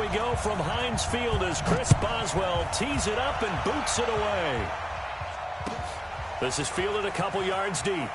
we go from Heinz Field as Chris Boswell tees it up and boots it away. This is fielded a couple yards deep.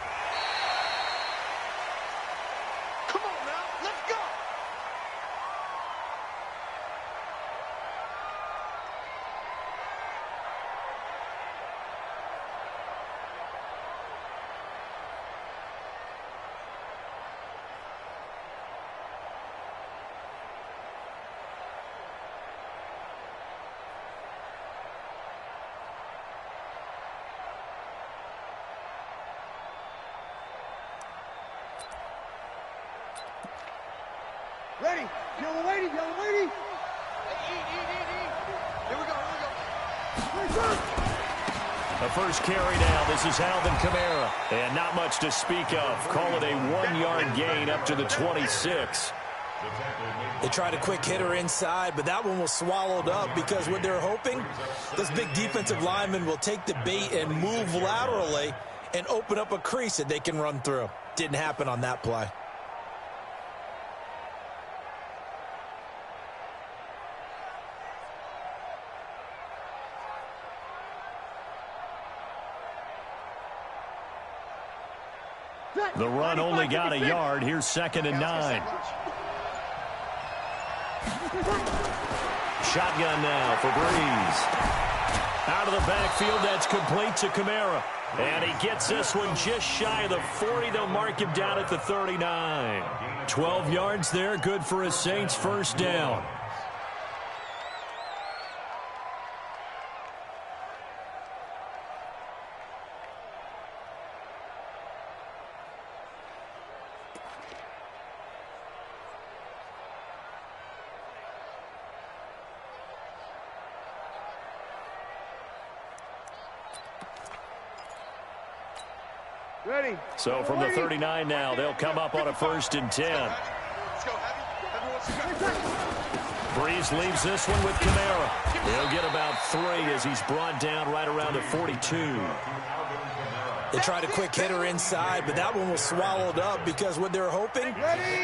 Ready, yellow lady, yellow lady. Here we go, The first carry down. This is Alvin Kamara. And not much to speak of. Call it a 1-yard gain up to the 26. They tried a quick hitter inside, but that one was swallowed up because what they're hoping, this big defensive lineman will take the bait and move laterally and open up a crease that they can run through. Didn't happen on that play. The run only got a yard. Here's 2nd and 9. Shotgun now for Breeze. Out of the backfield, that's complete to Kamara. And he gets this one just shy of the 40. They'll mark him down at the 39. 12 yards there, good for a Saints first down. Ready. So from the 39 now, they'll come up on a 1st and 10. Breeze leaves this one with Kamara. He'll get about 3 as he's brought down right around the 42. They tried a quick hitter inside, but that one was swallowed up because what they're hoping,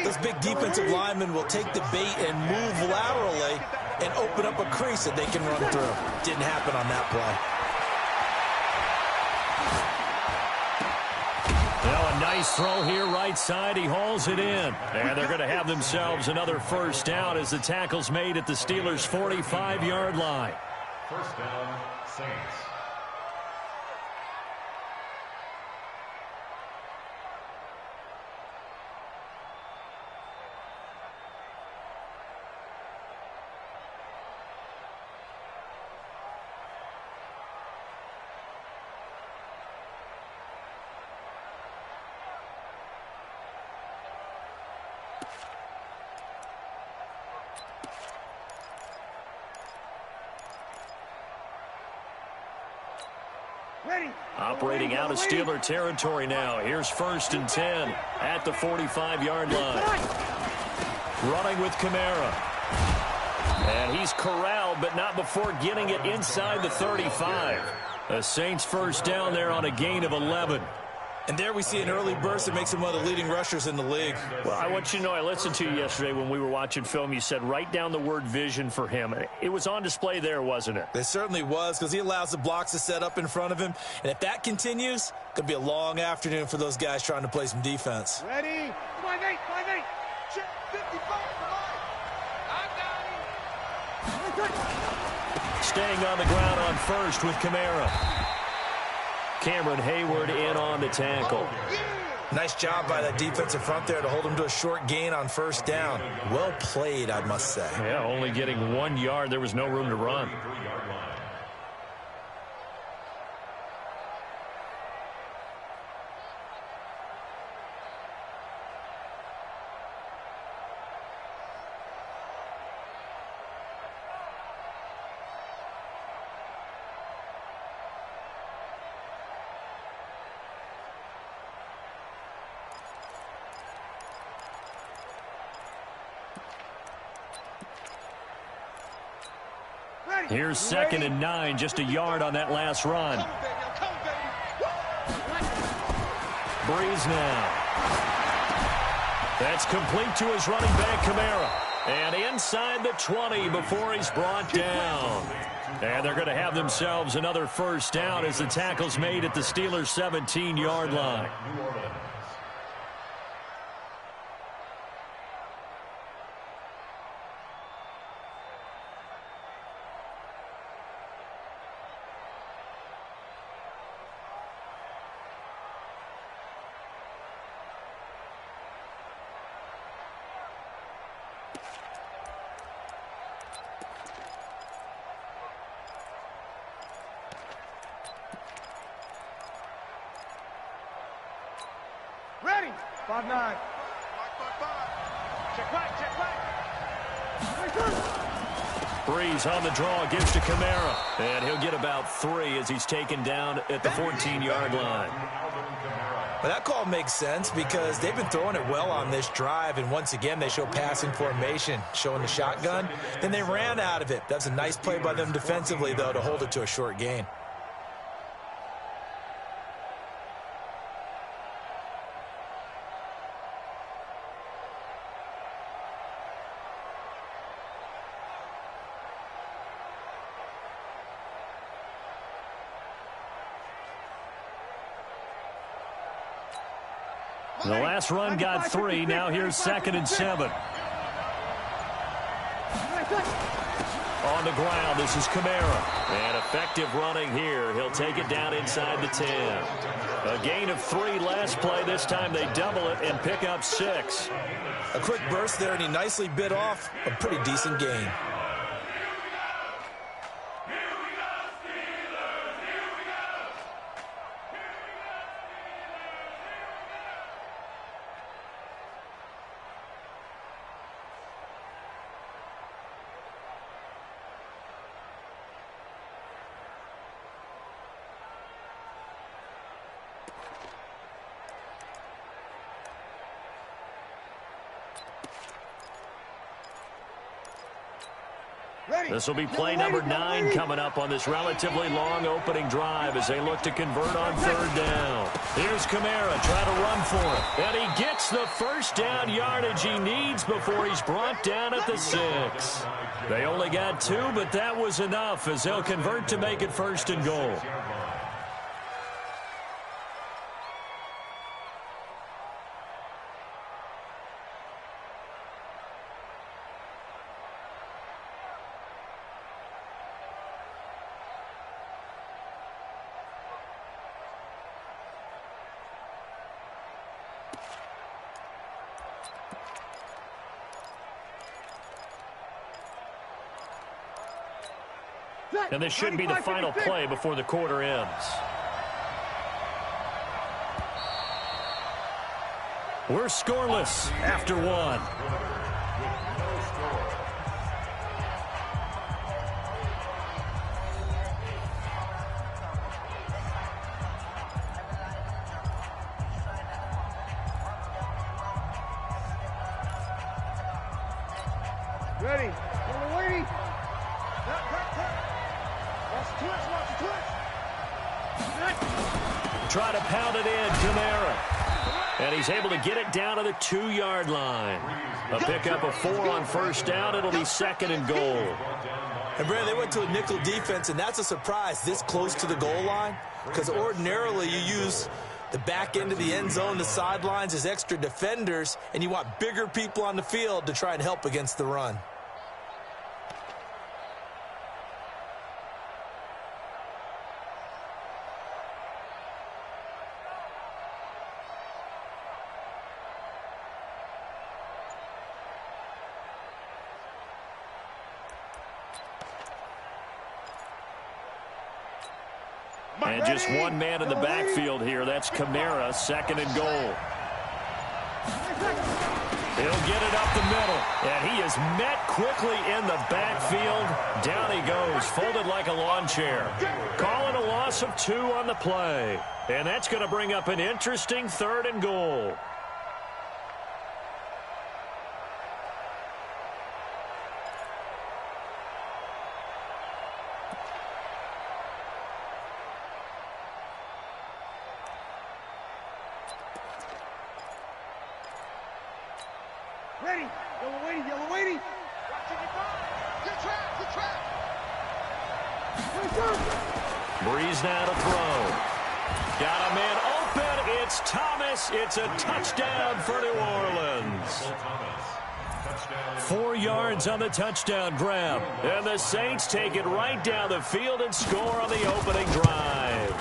this big defensive lineman will take the bait and move laterally and open up a crease that they can run through. Didn't happen on that play. Now a nice throw here right side. He hauls it in. And they're going to have themselves another first down as the tackle's made at the Steelers' 45-yard line. First down, Saints. Operating out of Steeler territory now. Here's 1st and 10 at the 45-yard line. Running with Kamara. And he's corralled, but not before getting it inside the 35. The Saints first down there on a gain of 11. And there we see an early burst that makes him one of the leading rushers in the league. Well, I want you to know, I listened to you yesterday when we were watching film. You said write down the word vision for him. It was on display there, wasn't it? It certainly was, because he allows the blocks to set up in front of him. And if that continues, it could be a long afternoon for those guys trying to play some defense. Ready? 5-8, 5-8. Check 55 for mine. I got him. Staying on the ground on 1st with Kamara. Cameron Hayward in on the tackle. Nice job by that defensive front there to hold him to a short gain on 1st down. Well played, I must say. Yeah, only getting 1 yard. There was no room to run. Here's 2nd and 9, just a yard on that last run. Breeze now. That's complete to his running back, Kamara. And inside the 20 before he's brought down. And they're going to have themselves another first down as the tackle's made at the Steelers' 17-yard line. Ready. 5-9. Check right, check right. Breeze on the draw, gives to Kamara. And he'll get about 3 as he's taken down at the 14-yard line. But that call makes sense because they've been throwing it well on this drive, and once again they show passing formation, showing the shotgun. Then they ran out of it. That's a nice play by them defensively, though, to hold it to a short gain. The last run got 3. Now here's 2nd and 7. On the ground, this is Kamara. And effective running here. He'll take it down inside the 10. A gain of 3 last play. This time they double it and pick up 6. A quick burst there, and he nicely bit off a pretty decent gain. This will be play number 9 coming up on this relatively long opening drive as they look to convert on 3rd down. Here's Kamara, try to run for it. And he gets the first down yardage he needs before he's brought down at the 6. They only got 2, but that was enough as they'll convert to make it 1st and goal. And this should be the final play before the quarter ends. We're scoreless after 1. Ready. Waiting. Try to pound it in, Kamara. And he's able to get it down to the 2-yard line. A pickup of 4 on 1st down. It'll be 2nd and goal. And, Brandon, they went to a nickel defense, and that's a surprise this close to the goal line because ordinarily you use the back end of the end zone, the sidelines as extra defenders, and you want bigger people on the field to try and help against the run. And just one man in the backfield here. That's Kamara, 2nd and goal. He'll get it up the middle. And he is met quickly in the backfield. Down he goes, folded like a lawn chair. Calling a loss of 2 on the play. And that's going to bring up an interesting 3rd and goal. Ready. Yellow waiting. Watching your back. Good trap. Breeze now to throw. Got a man open. It's Thomas. It's a touchdown for New Orleans. 4 yards on the touchdown grab. And the Saints take it right down the field and score on the opening drive.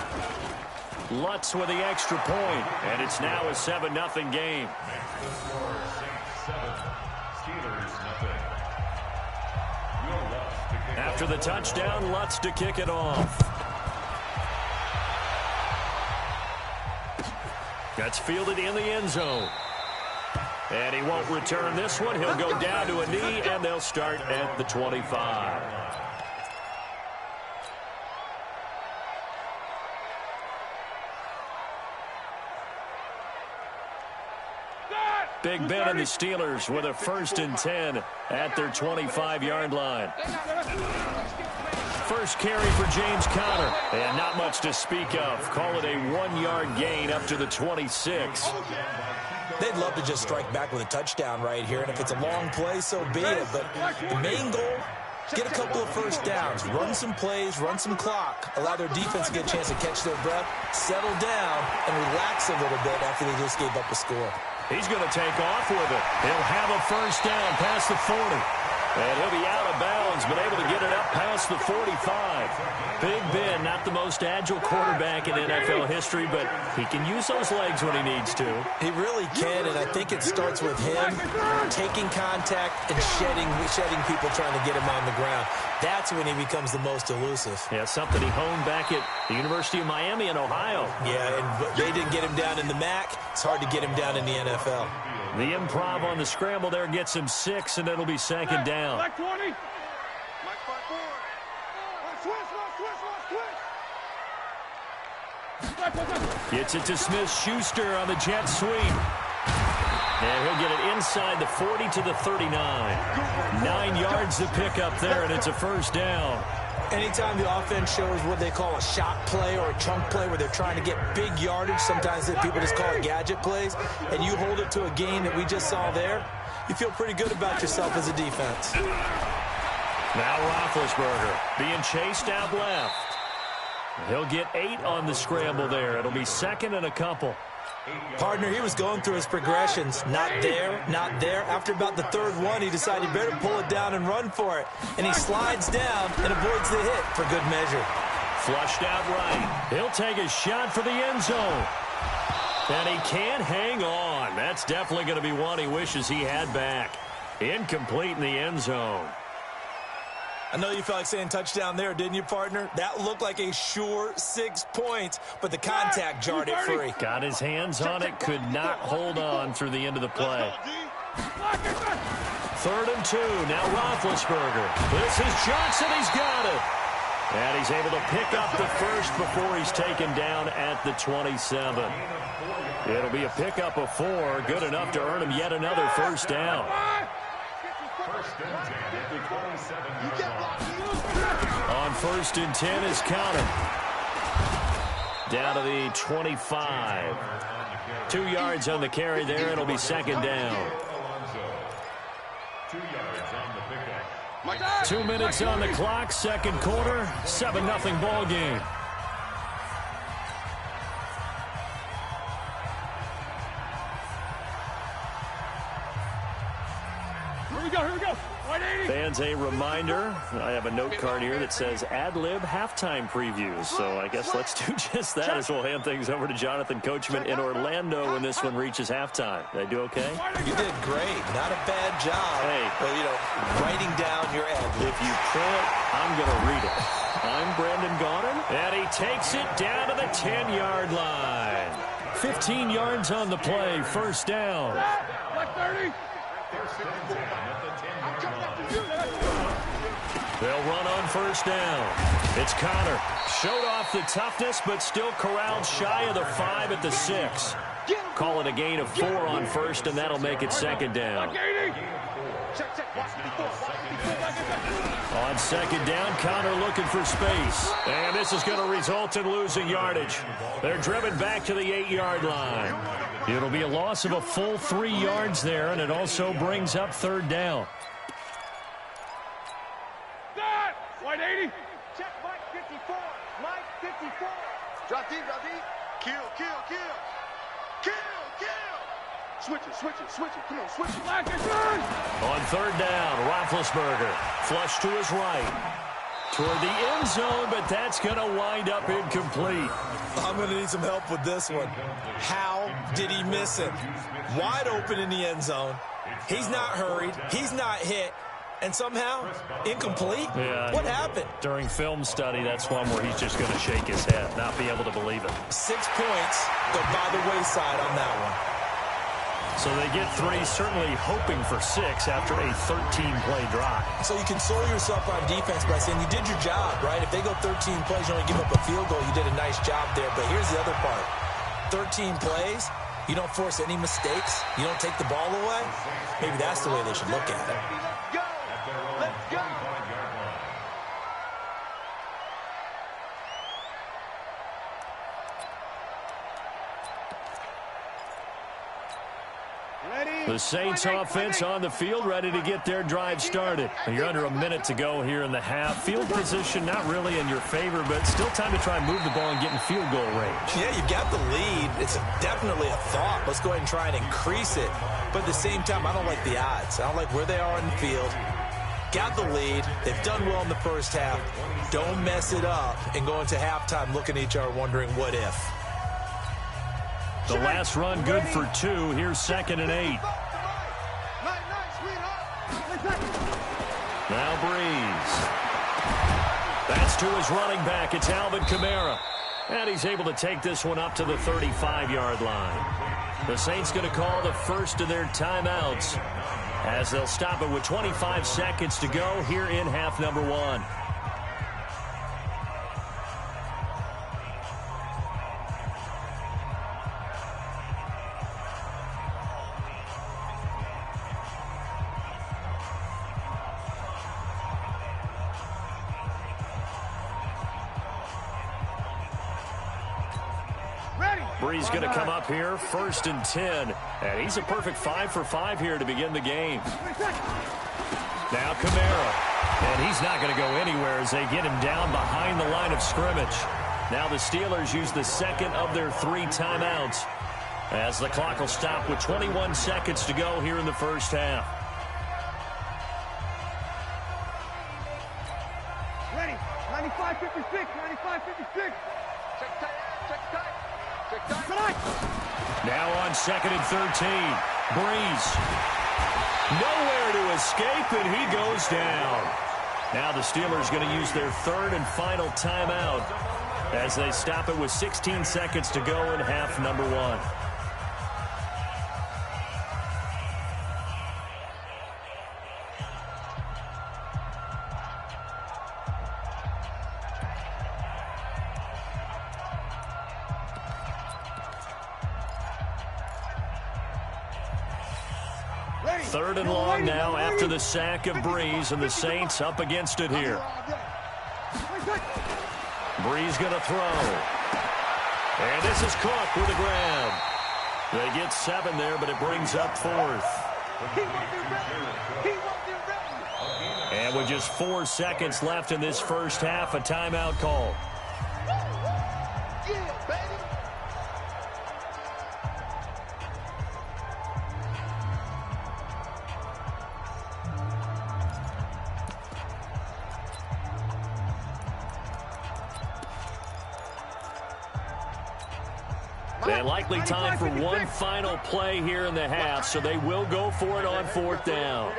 Lutz with the extra point, and it's now a 7-0 game. After the touchdown, Lutz to kick it off. That's fielded in the end zone. And he won't return this one. He'll go down to a knee, and they'll start at the 25. Big Ben and the Steelers with a 1st and 10 at their 25-yard line. First carry for James Conner, and not much to speak of. Call it a 1-yard gain up to the 26. They'd love to just strike back with a touchdown right here, and if it's a long play, so be it. But the main goal, get a couple of first downs, run some plays, run some clock, allow their defense to get a chance to catch their breath, settle down, and relax a little bit after they just gave up a score. He's going to take off with it. He'll have a first down past the 40. And he'll be out of bounds, but able to get it up past the 45. Big Ben, not the most agile quarterback in NFL history, but he can use those legs when he needs to. He really can, and I think it starts with him taking contact and shedding people trying to get him on the ground. That's when he becomes the most elusive. Yeah, something he honed back at the University of Miami in Ohio. Yeah, and they didn't get him down in the MAC. It's hard to get him down in the NFL. The improv on the scramble there gets him 6, and it'll be 2nd down. Black 20. Gets it to Smith-Schuster on the jet sweep. And he'll get it inside the 40 to the 39. 9 yards to pick up there, and it's a first down. Anytime the offense shows what they call a shot play or a chunk play where they're trying to get big yardage, sometimes people just call it gadget plays, and you hold it to a game that we just saw there, you feel pretty good about yourself as a defense. Now Roethlisberger being chased out left. He'll get 8 on the scramble there. It'll be 2nd and a couple. Partner, he was going through his progressions. Not there, not there. After about the 3rd one, he decided better pull it down and run for it. And he slides down and avoids the hit for good measure. Flushed out right. He'll take a shot for the end zone. And he can't hang on. That's definitely going to be one he wishes he had back. Incomplete in the end zone. I know you felt like saying touchdown there, didn't you, partner? That looked like a sure 6 points, but the contact jarred it free. Got his hands on it, could not hold on through the end of the play. 3rd and 2, now Roethlisberger. This is Johnson, he's got it. And he's able to pick up the first before he's taken down at the 27. It'll be a pickup of 4, good enough to earn him yet another first down. On 1st and 10 is Conner. Down to the 25. 2 yards on the carry there. It'll be 2nd down. 2 minutes on the clock. 2nd quarter. 7-0 ball game. Here we go. Fans, a reminder, I have a note card here that says ad-lib halftime previews. So I guess let's do just that as we'll hand things over to Jonathan Coachman in Orlando when this one reaches halftime. Did I do okay? You did great. Not a bad job. Hey. But, writing down your ad-lib. If you print, I'm going to read it. I'm Brandon Gaudin, and he takes it down to the 10-yard line. 15 yards on the play, first down. Black 30. They'll run on first down. It's Conner. Showed off the toughness, but still corralled shy of the 5 at the 6. Call it a gain of 4 on first, and that'll make it 2nd down. On 2nd down, Conner looking for space. And this is going to result in losing yardage. They're driven back to the 8-yard line. It'll be a loss of a full 3 yards there, and it also brings up third down. White 80. Check Mike 54. Mike 54. Drop deep, drop deep. Kill, kill, kill. Kill, kill. Switch it. Come on, switch it. Black is on. On third down, Roethlisberger. Flush to his right. Toward the end zone, but that's going to wind up incomplete. I'm going to need some help with this one. How did he miss it? Wide open in the end zone. He's not hurried. He's not hit. And somehow, incomplete? Yeah. What happened? During film study, that's one where he's just going to shake his head, not be able to believe it. 6 points go by the wayside on that one. So they get 3, certainly hoping for 6 after a 13-play drive. So you console yourself on defense by saying you did your job, right? If they go 13 plays, you only give up a field goal, you did a nice job there. But here's the other part. 13 plays, you don't force any mistakes, you don't take the ball away. Maybe that's the way they should look at it. Let's go. The Saints offense on the field, ready to get their drive started. You're under a minute to go here in the half. Field position not really in your favor, but still time to try and move the ball and get in field goal range. Yeah, you've got the lead. It's definitely a thought. Let's go ahead and try and increase it. But at the same time, I don't like the odds. I don't like where they are on the field. Got the lead. They've done well in the first half. Don't mess it up and go into halftime looking at each other wondering what if. The last run good for 2. Here's 2nd and 8. Now Breeze. That's to his running back. It's Alvin Kamara. And he's able to take this one up to the 35-yard line. The Saints going to call the first of their timeouts as they'll stop it with 25 seconds to go here in half number 1. Breeze going to come up here, 1st and 10. And he's a perfect 5 for 5 here to begin the game. Now Kamara. And he's not going to go anywhere as they get him down behind the line of scrimmage. Now the Steelers use the second of their 3 timeouts as the clock will stop with 21 seconds to go here in the first half. Ready. 95-56. 95-56. Check tight. Now on 2nd and 13. Breeze. Nowhere to escape, and he goes down. Now the Steelers going to use their 3rd and final timeout as they stop it with 16 seconds to go in half number 1. Third and long now after the sack of Breeze, and the Saints up against it here. Breeze going to throw. And this is Cook with a grab. They get 7 there, but it brings up 4th. And with just 4 seconds left in this first half, a timeout call. And likely time for one final play here in the half, so they will go for it on 4th down.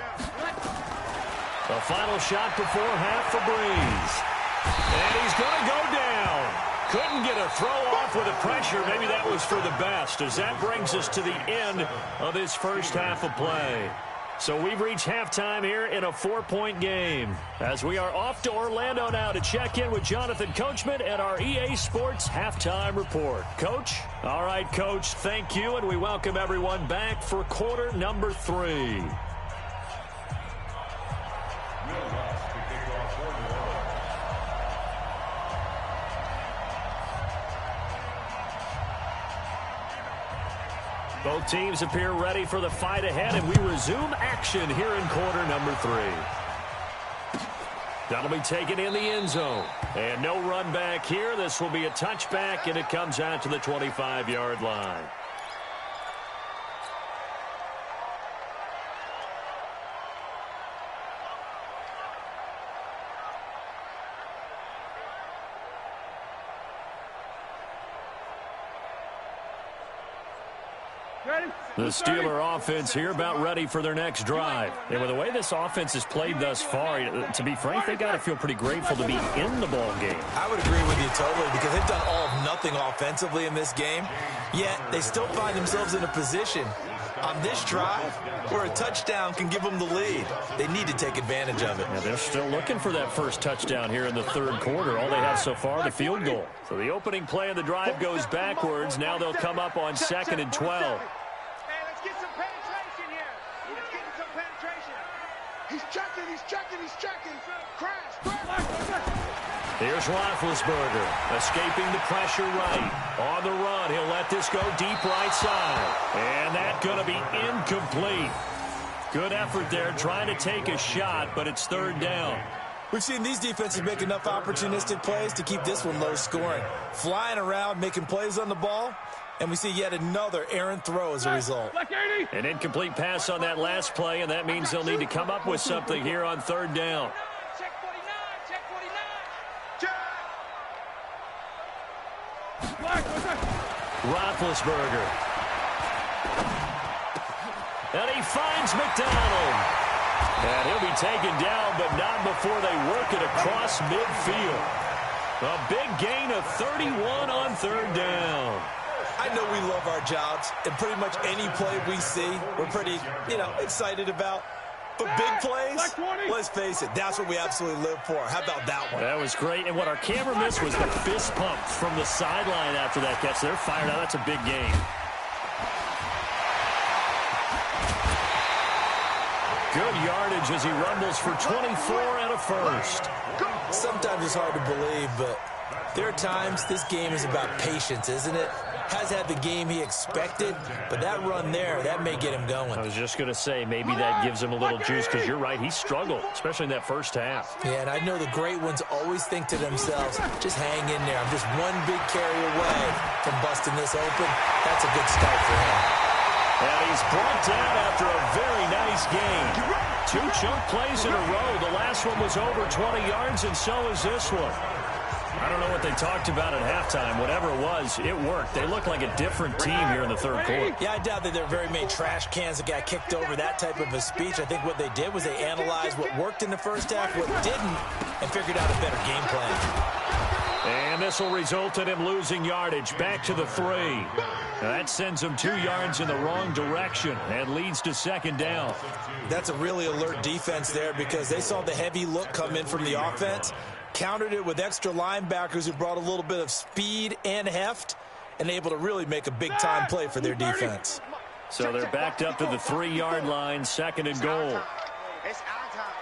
The final shot before half for Breeze. And he's going to go down. Couldn't get a throw off with the pressure. Maybe that was for the best, as that brings us to the end of this first half of play. So we've reached halftime here in a 4-point game, as we are off to Orlando now to check in with Jonathan Coachman at our EA Sports Halftime Report. Coach? All right, Coach, thank you, and we welcome everyone back for quarter number 3. Both teams appear ready for the fight ahead, and we resume action here in quarter number 3. That'll be taken in the end zone. And no run back here. This will be a touchback, and it comes out to the 25-yard line. The Steeler offense here about ready for their next drive. And with the way this offense has played thus far, to be frank, they got to feel pretty grateful to be in the ball game. I would agree with you totally because they've done all of nothing offensively in this game, yet they still find themselves in a position on this drive where a touchdown can give them the lead. They need to take advantage of it. Yeah, they're still looking for that first touchdown here in the third quarter. All they have so far, the field goal. So the opening play of the drive goes backwards. Now they'll come up on 2nd and 12. He's checking. Crash. Here's Roethlisberger, escaping the pressure right. On the run, he'll let this go deep right side. And that's going to be incomplete. Good effort there, trying to take a shot, but it's third down. We've seen these defenses make enough opportunistic plays to keep this one low scoring. Flying around, making plays on the ball, and we see yet another errant throw as a result. An incomplete pass on that last play, and that means they'll need to come up with something here on third down. Check 49. Roethlisberger. And he finds McDonald. And he'll be taken down, but not before they work it across midfield. A big gain of 31 on third down. I know we love our jobs, and pretty much any play we see, we're pretty, excited about. But big plays, let's face it, that's what we absolutely live for. How about that one? That was great, and what our camera missed was the fist pump from the sideline after that catch. They're fired out. That's a big gain. Good yardage as he rumbles for 24 and a first. Sometimes it's hard to believe, but there are times this game is about patience, isn't it? Has had the game he expected, but that run there, that may get him going. I was just going to say, maybe that gives him a little juice, because you're right, he struggled, especially in that first half. Yeah, and I know the great ones always think to themselves, just hang in there. I'm just one big carry away from busting this open. That's a good start for him. And he's brought down after a very nice game. 2 chunk plays in a row. The last one was over 20 yards, and so is this one. I don't know what they talked about at halftime. Whatever it was, it worked. They look like a different team here in the third quarter. Yeah, I doubt that there are very many trash cans that got kicked over, that type of a speech. I think what they did was they analyzed what worked in the first half, what didn't, and figured out a better game plan. And this will result in him losing yardage back to the 3. Now that sends him 2 yards in the wrong direction and leads to second down. That's a really alert defense there because they saw the heavy look come in from the offense, countered it with extra linebackers who brought a little bit of speed and heft, and able to really make a big-time play for their defense. So they're backed up to the 3-yard line, 2nd and goal. It's our time.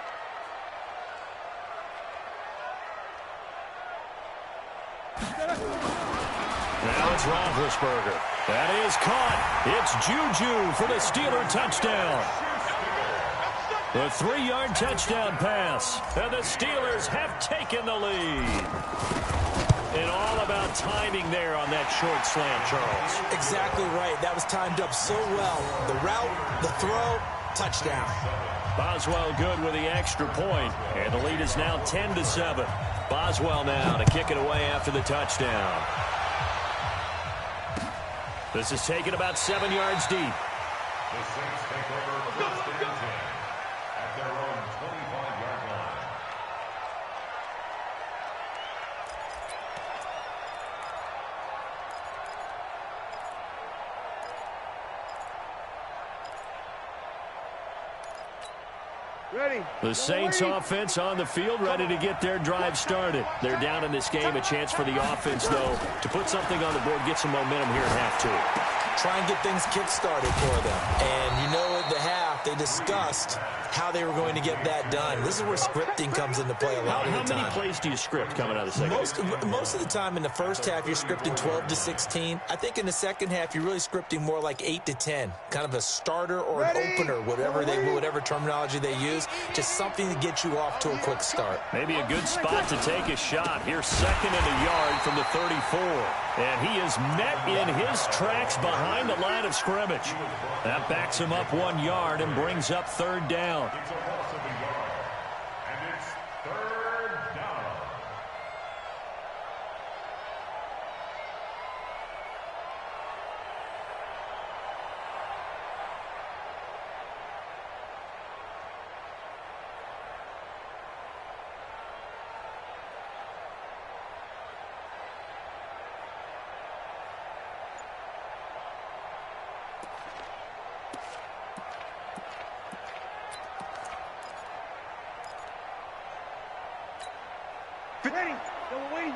Now it's Roethlisberger. That is caught. It's Juju for the Steeler touchdown. The 3-yard touchdown pass. And the Steelers have taken the lead. And all about timing there on that short slant, Charles. Exactly right. That was timed up so well. The route, the throw, touchdown. Boswell good with the extra point. And the lead is now 10-7. Boswell now to kick it away after the touchdown. This is taken about 7 yards deep. The Saints take over first and 10 at their own 25-yard line. Ready. The Saints offense on the field, ready to get their drive started. They're down in this game. A chance for the offense, though, to put something on the board, get some momentum here at half 2. try and get things kick-started for them. And you know, at the half, they discussed how they were going to get that done. This is where scripting comes into play a lot of the time. How many plays do you script coming out of the second? Most of the time in the first half, you're scripting 12 to 16. I think in the second half, you're really scripting more like 8 to 10, kind of a starter or an opener, whatever terminology they use, just something to get you off to a quick start. Maybe a good spot to take a shot. Here's second and a yard from the 34. And he is met in his tracks behind the line of scrimmage. That backs him up 1 yard and brings up third down. It's a loss of a yard. And it's third down.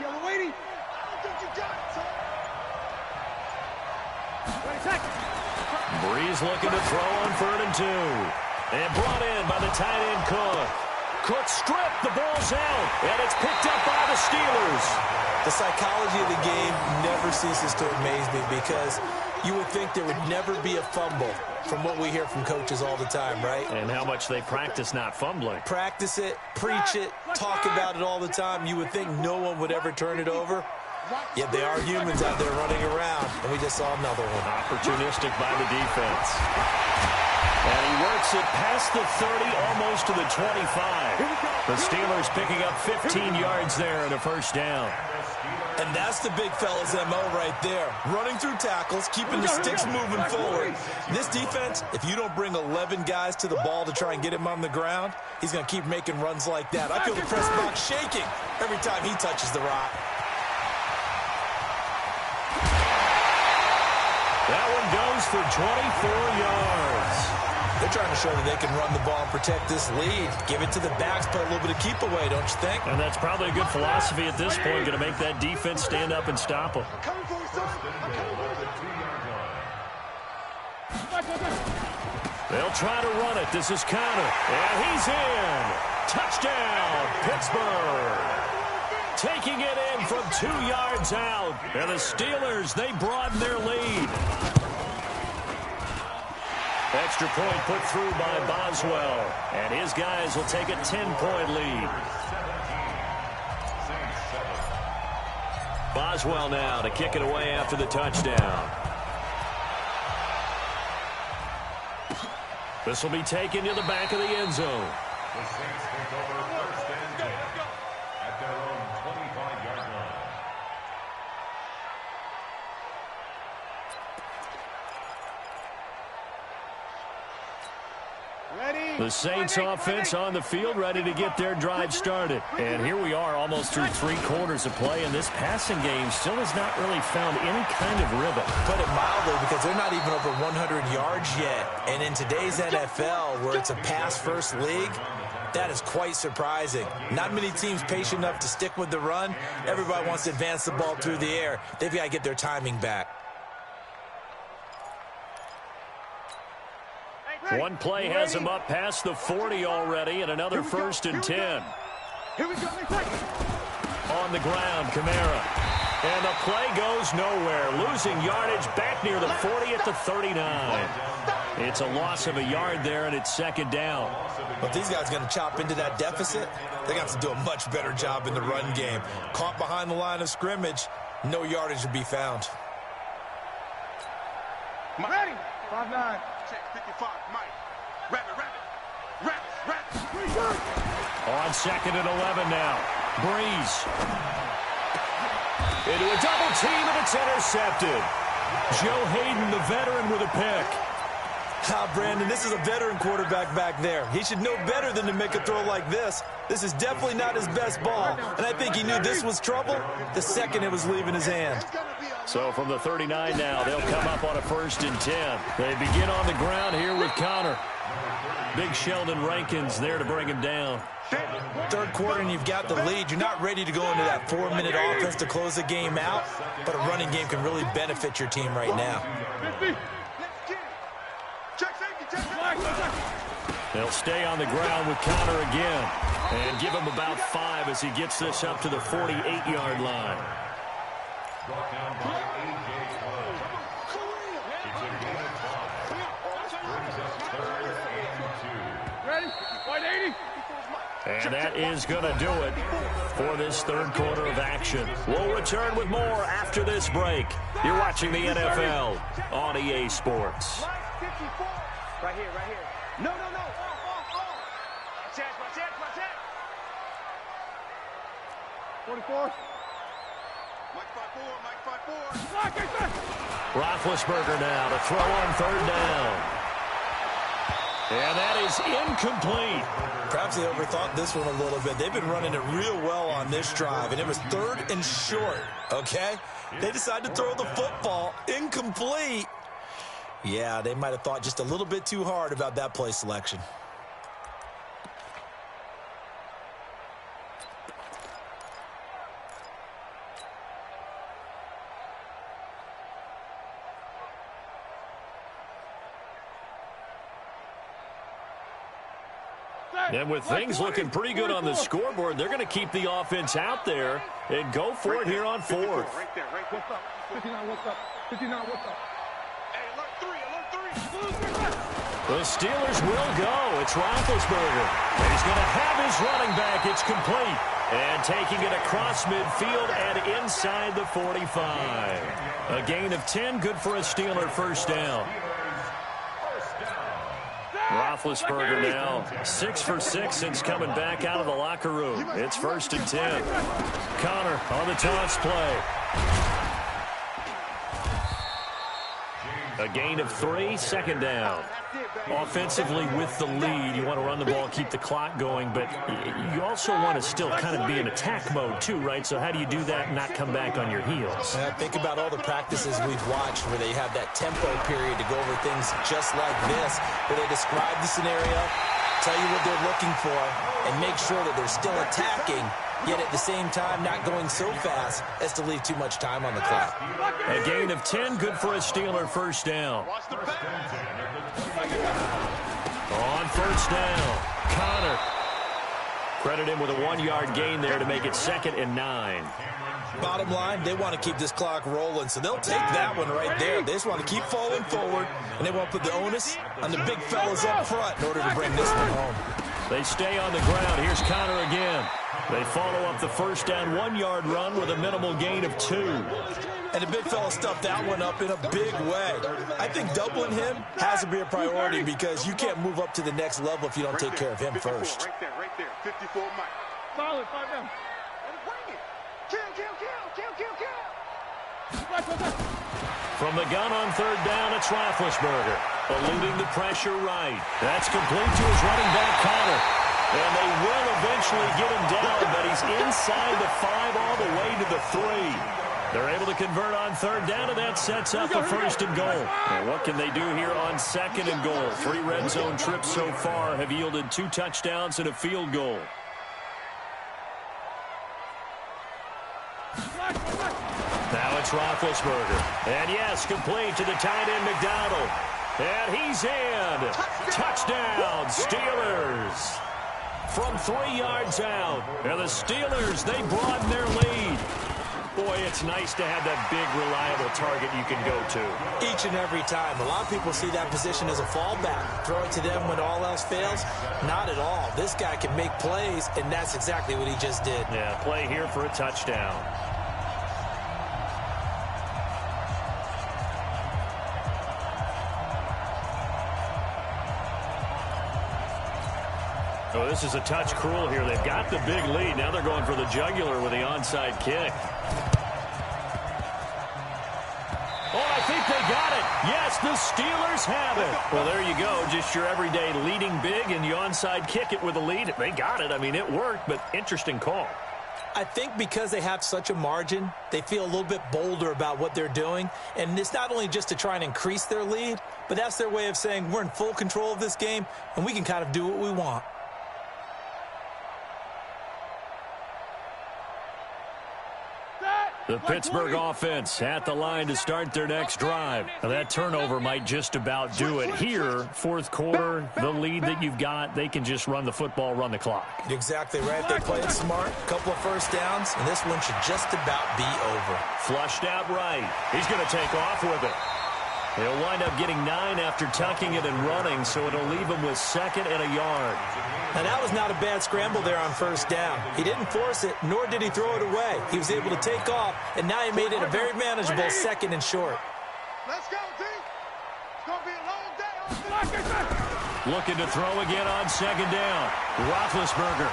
Yellow waiting. I think you got it, son. Wait a second. Breeze looking to throw on 3rd and 2. And brought in by the tight end Cook. Cook stripped, the ball's out, and it's picked up by the Steelers. The psychology of the game never ceases to amaze me because you would think there would never be a fumble from what we hear from coaches all the time, right? And how much they practice not fumbling. Practice it, preach it, talk about it all the time. You would think no one would ever turn it over. Yet they are humans out there running around, and we just saw another one. Opportunistic by the defense. And he works it past the 30, almost to the 25. The Steelers picking up 15 yards there and a first down. And that's the big fella's MO right there. Running through tackles, keeping the sticks moving forward. This defense, if you don't bring 11 guys to the ball to try and get him on the ground, he's going to keep making runs like that. I feel the press box shaking every time he touches the rock. That one goes for 24 yards. They're trying to show that they can run the ball and protect this lead. Give it to the backs, play a little bit of keep away, don't you think? And that's probably a good philosophy at this point, going to make that defense stand up and stop them. They'll try to run it. This is Connor. And he's in. Touchdown, Pittsburgh. Taking it in from 2 yards out. And the Steelers, they broaden their lead. Extra point put through by Boswell. And his guys will take a 10-point lead. Boswell now to kick it away after the touchdown. This will be taken to the back of the end zone. The Saints take over 1st and 10 at their own 25-yard line. The Saints offense on the field, ready to get their drive started. And here we are almost through 3 quarters of play, and this passing game still has not really found any kind of rhythm. Put it mildly, because they're not even over 100 yards yet. And in today's NFL, where it's a pass-first league, that is quite surprising. Not many teams patient enough to stick with the run. Everybody wants to advance the ball through the air. They've got to get their timing back. One play has him up past the 40 already, and another 1st and 10. Here we go. On the ground, Kamara. And the play goes nowhere. Losing yardage back near the 40 at the 39. It's a loss of a yard there, and it's 2nd down. But these guys are going to chop into that deficit. They're going to have to do a much better job in the run game. Caught behind the line of scrimmage, no yardage to be found. Ready. 5-9. Check 55. Mike. Rabbit. On 2nd and 11 now. Breeze. Into a double team, and it's intercepted. Joe Hayden, the veteran, with a pick. Brandon, this is a veteran quarterback back there. He should know better than to make a throw like this. This is definitely not his best ball, and I think he knew this was trouble the second it was leaving his hand. So from the 39 now, they'll come up on a 1st and 10. They begin on the ground here with Connor. Big Sheldon Rankins there to bring him down. Third quarter and you've got the lead. You're not ready to go into that 4-minute offense to close the game out, but a running game can really benefit your team right now. They'll stay on the ground with Connor again and give him about 5 as he gets this up to the 48-yard line. Brought down by A.J. Cole. It's a gain of 5. Brings us 3rd and 2. Ready? Wide 80. And that is going to do it for this third quarter of action. We'll return with more after this break. You're watching the NFL on EA Sports. Right here, right here. No. My chance. 44. Mike 5-4. Roethlisberger now to throw on 3rd down. And that is incomplete. Perhaps they overthought this one a little bit. They've been running it real well on this drive, and it was 3rd and short, okay? They decided to throw the football incomplete. Yeah, they might have thought just a little bit too hard about that play selection. And with things looking pretty good on the scoreboard, they're going to keep the offense out there and go for it here on 4th. Right there. What's up? 59, what's up? 59, what's up? Hey, alert 3. The Steelers will go. It's Roethlisberger. He's going to have his running back. It's complete. And taking it across midfield and inside the 45. A gain of 10, good for a Steeler 1st down. Roethlisberger now 6 for 6 since coming back out of the locker room. It's 1st and 10. Connor on the toss play. A gain of 3, 2nd down. Offensively with the lead, you want to run the ball, keep the clock going, but you also want to still kind of be in attack mode too, right? So how do you do that and not come back on your heels? Think about all the practices we've watched where they have that tempo period to go over things just like this, where they describe the scenario, tell you what they're looking for, and make sure that they're still attacking, yet at the same time not going so fast as to leave too much time on the clock. A gain of 10, good for a Steeler 1st down. On 1st down, Connor. Credit him with a 1-yard gain there to make it 2nd and 9. Bottom line, they want to keep this clock rolling, so they'll take that one right there. They just want to keep falling forward, and they want to put the onus on the big fellas up front in order to bring this one home. They stay on the ground. Here's Connor again. They follow up the 1st down 1-yard run with a minimal gain of 2. And the big fella stuffed that one up in a big way. I think doubling him has to be a priority because you can't move up to the next level if you don't take care of him first. Right there. 54 Mike. Solid, 5 down. Bring it. Kill. From the gun on 3rd down, it's Roethlisberger. Eluding the pressure right. That's complete to his running back, Connor. And they will eventually get him down, but he's inside the 5 all the way to the 3. They're able to convert on 3rd down, and that sets up the 1st and goal. And what can they do here on 2nd and goal? 3 red zone trips so far have yielded 2 touchdowns and a field goal. Now it's Roethlisberger. And yes, complete to the tight end McDonald. And he's in. Touchdown, Steelers. From 3 yards out. And the Steelers, they broaden their lead. Boy, it's nice to have that big, reliable target you can go to. Each and every time. A lot of people see that position as a fallback. Throw it to them when all else fails. Not at all. This guy can make plays, and that's exactly what he just did. Yeah, play here for a touchdown. Oh, this is a touch cruel here. They've got the big lead. Now they're going for the jugular with the onside kick. Oh, I think they got it. Yes, the Steelers have it. Well, there you go. Just your everyday leading big, and you onside kick it with a lead. They got it. I mean, it worked, but interesting call. I think because they have such a margin, they feel a little bit bolder about what they're doing. And it's not only just to try and increase their lead, but that's their way of saying we're in full control of this game, and we can kind of do what we want. The Pittsburgh offense at the line to start their next drive. Now, that turnover might just about do it. Here, fourth quarter, the lead that you've got, they can just run the football, run the clock. Exactly right. They played smart, couple of first downs, and this one should just about be over. Flushed out right. He's going to take off with it. He'll wind up getting 9 after tucking it and running, so it'll leave him with 2nd and a yard. Now, that was not a bad scramble there on first down. He didn't force it, nor did he throw it away. He was able to take off, and now he made it a very manageable 2nd and short. Let's go, D. It's going to be a long day. Looking to throw again on 2nd down. Roethlisberger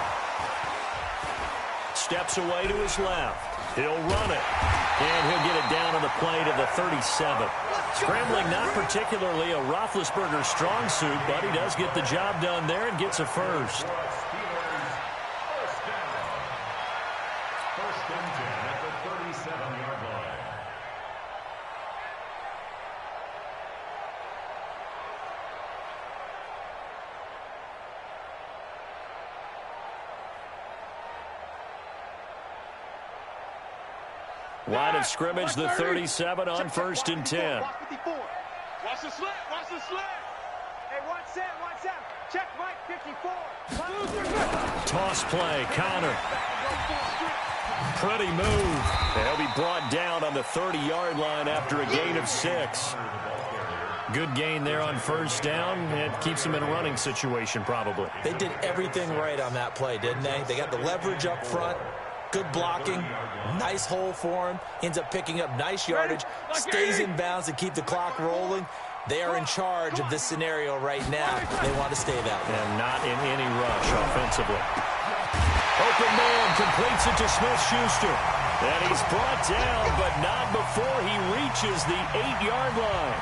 steps away to his left. He'll run it, and he'll get it down on the play to the 37. Scrambling not particularly a Roethlisberger strong suit, but he does get the job done there and gets a first. First and 10 at the 37-yard line. Line of scrimmage, the 37 on 1st and 10. Watch the slant, watch the slant. Hey, watch that. Check right, 54. Toss play, Connor. Pretty move. They'll be brought down on the 30-yard line after a gain of 6. Good gain there on first down. It keeps them in a running situation, probably. They did everything right on that play, didn't they? They got the leverage up front. Good blocking, nice hole for him, ends up picking up nice yardage, stays in bounds to keep the clock rolling. They are in charge of this scenario right now. They want to stay that way. And not in any rush offensively. Open man completes it to Smith-Schuster. And he's brought down, but not before he reaches the 8-yard line.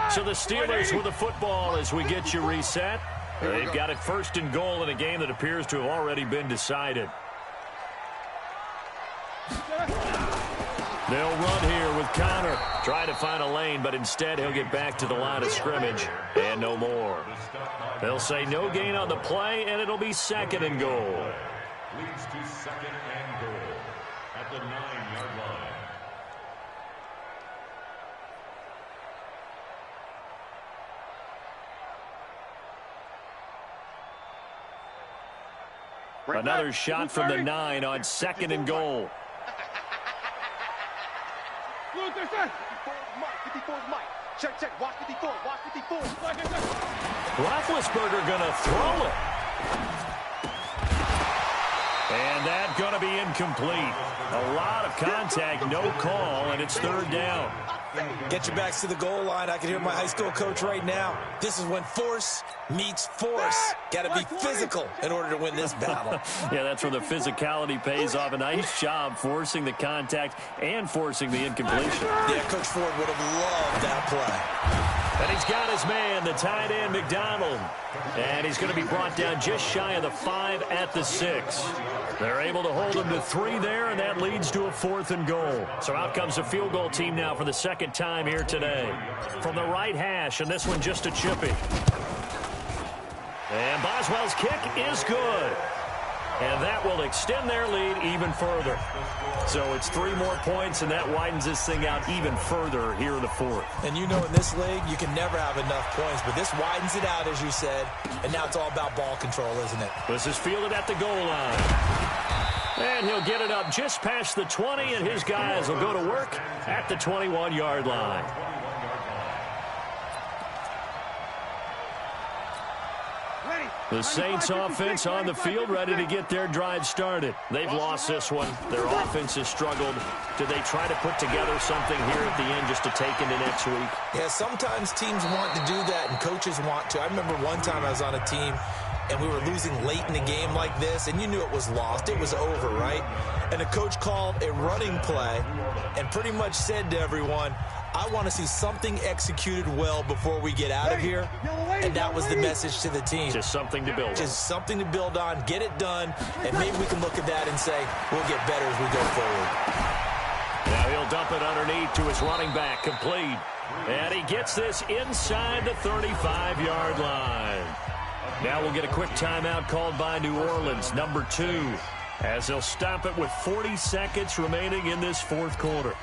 So the Steelers with the football as we get you reset. They've got it 1st and goal in a game that appears to have already been decided. They'll run here with Connor. Try to find a lane, but instead he'll get back to the line of scrimmage and no more. They'll say no gain on the play, and it'll be 2nd and goal. Leads to 2nd and goal at the 9-yard line. Another shot from the 9 on 2nd and goal. 54's Mike. Check. Watch 54. Roethlisberger going to throw it. And that's going to be incomplete. A lot of contact, no call, and it's 3rd down. Get your backs to the goal line. I can hear my high school coach right now. This is when force meets force. Got to be physical in order to win this battle. Yeah, that's where the physicality pays off. A nice job forcing the contact and forcing the incompletion. Yeah, Coach Ford would have loved that play. And he's got his man, the tight end, McDonald. And he's going to be brought down just shy of the 5 at the 6. They're able to hold him to 3 there, and that leads to a 4th and goal. So out comes the field goal team now for the 2nd time here today. From the right hash, and this one just a chippy. And Boswell's kick is good. And that will extend their lead even further. So it's 3 more points, and that widens this thing out even further here in the 4th. And you know in this league, you can never have enough points, but this widens it out, as you said, and now it's all about ball control, isn't it? This is fielded at the goal line. And he'll get it up just past the 20, and his guys will go to work at the 21-yard line. Ready. The Saints offense on the field, ready to get their drive started. They've lost this one. Their offense has struggled. Do they try to put together something here at the end just to take into next week? Yeah, sometimes teams want to do that and coaches want to. I remember one time I was on a team and we were losing late in a game like this, and you knew it was lost. It was over, right? And the coach called a running play and pretty much said to everyone, I want to see something executed well before we get out of here. And that was the message to the team. Just something to build on. Just something to build on, get it done, and maybe we can look at that and say, we'll get better as we go forward. Now he'll dump it underneath to his running back, complete. And he gets this inside the 35-yard line. Now we'll get a quick timeout called by New Orleans, number 2, as they'll stop it with 40 seconds remaining in this fourth quarter.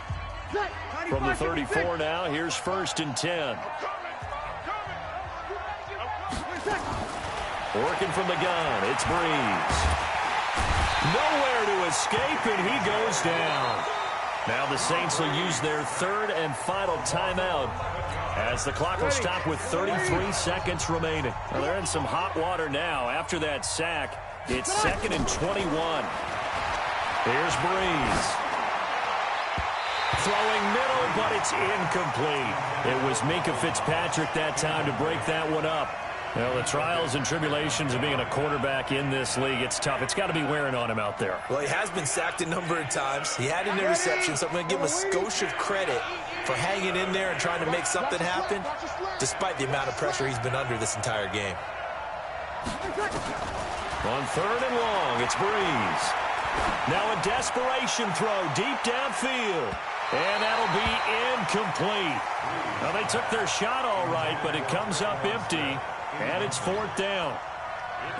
From the 34 now, here's 1st and 10. Working from the gun, it's Breeze. Nowhere to escape, and he goes down. Now the Saints will use their third and final timeout as the clock will stop with 33 seconds remaining. Well, they're in some hot water now. After that sack, it's 2nd and 21. Here's Breeze. Throwing middle, but it's incomplete. It was Minkah Fitzpatrick that time to break that one up. Well, the trials and tribulations of being a quarterback in this league, it's tough. It's got to be wearing on him out there. Well, he has been sacked a number of times. He had an interception, so I'm going to give him a skosh of credit for hanging in there and trying to make something happen, despite the amount of pressure he's been under this entire game. On 3rd and long, it's Breeze. Now a desperation throw deep downfield. And that'll be incomplete. Well, they took their shot all right, but it comes up empty, and it's 4th down.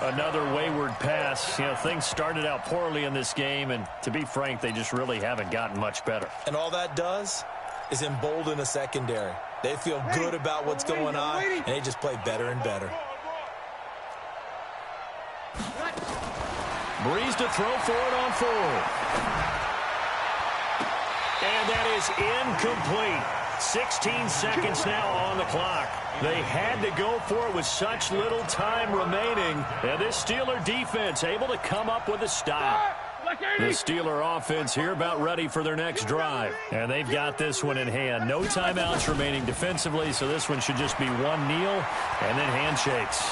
Another wayward pass. You know, things started out poorly in this game, and to be frank, they just really haven't gotten much better. And all that does is embolden a secondary. They feel good about what's going on, and they just play better and better. Breeze to throw for it on 4th. And that is incomplete. 16 seconds now on the clock. They had to go for it with such little time remaining. And this Steeler defense able to come up with a stop. The Steeler offense here about ready for their next drive. And they've got this one in hand. No timeouts remaining defensively, so this one should just be one kneel and then handshakes.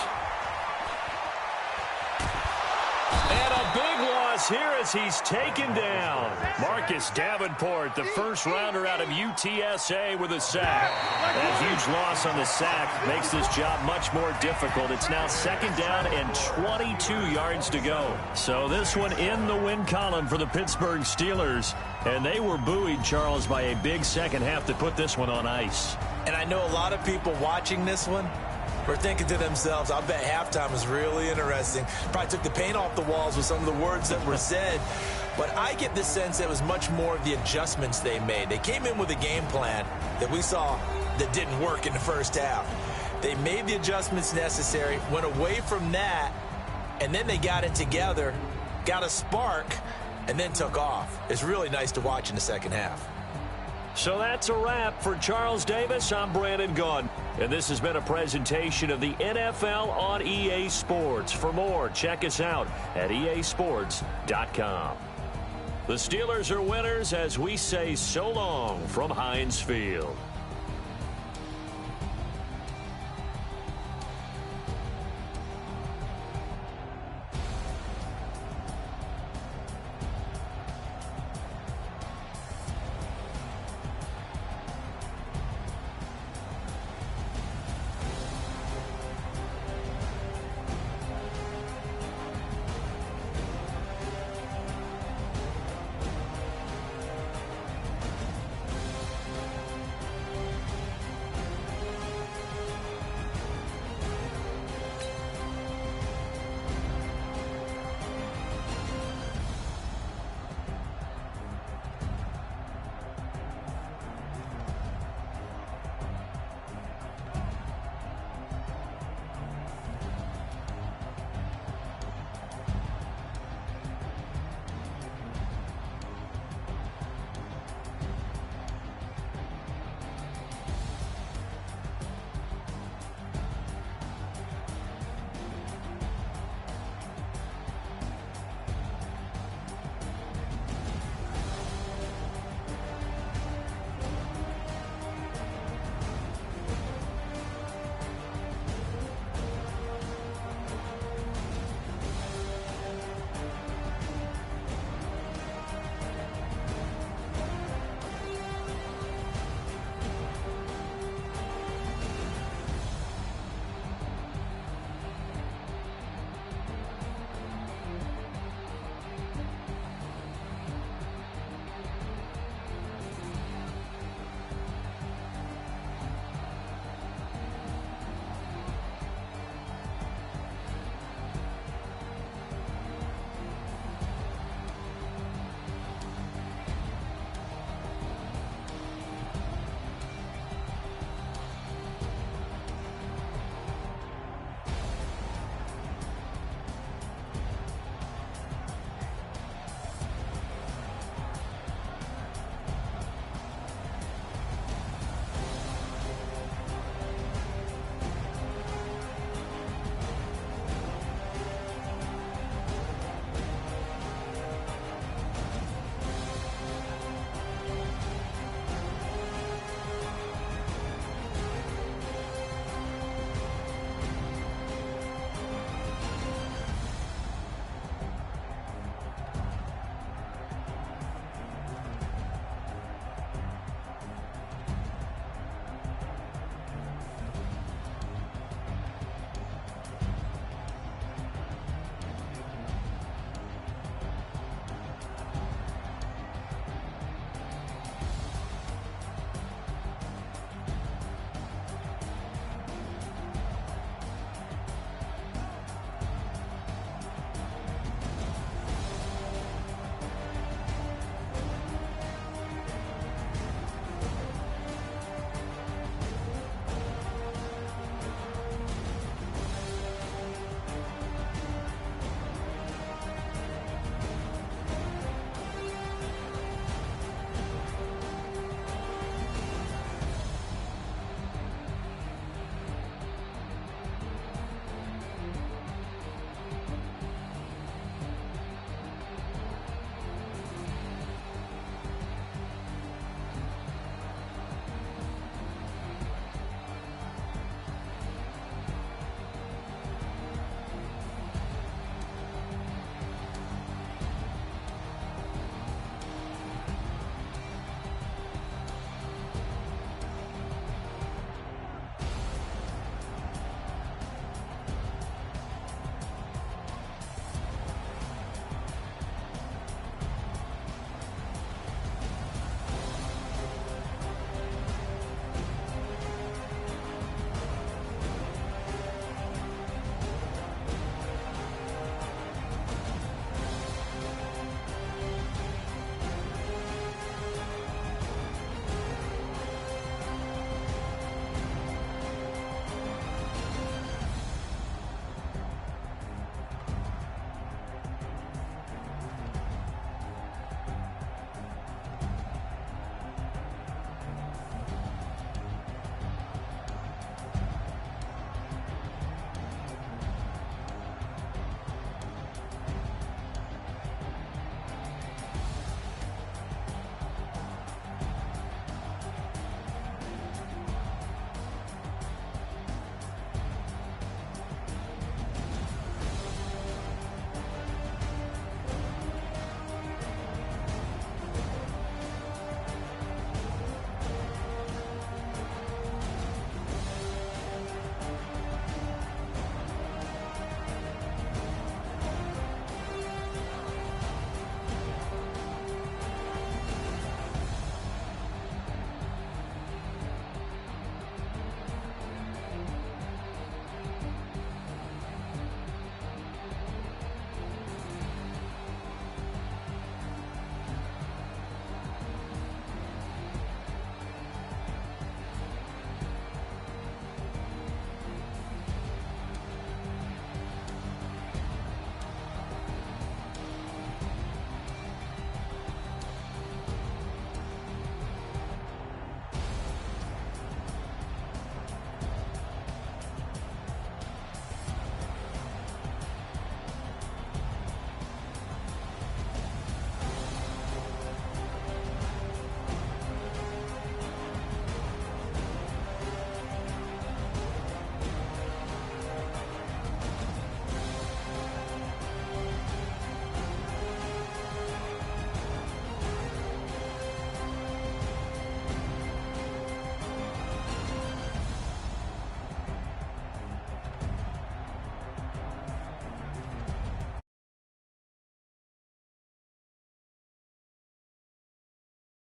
And a big loss here as he's taken down. Marcus Davenport, the first rounder out of UTSA, with a sack. That huge loss on the sack makes this job much more difficult. It's now 2nd down and 22 yards to go. So this one in the win column for the Pittsburgh Steelers. And they were buoyed, Charles, by a big second half to put this one on ice. And I know a lot of people watching this one were thinking to themselves, I bet halftime was really interesting. Probably took the paint off the walls with some of the words that were said. But I get the sense that it was much more of the adjustments they made. They came in with a game plan that we saw that didn't work in the first half. They made the adjustments necessary, went away from that, and then they got it together, got a spark, and then took off. It's really nice to watch in the second half. So that's a wrap for Charles Davis. I'm Brandon Gaudin, and this has been a presentation of the NFL on EA Sports. For more, check us out at easports.com. The Steelers are winners as we say so long from Heinz Field.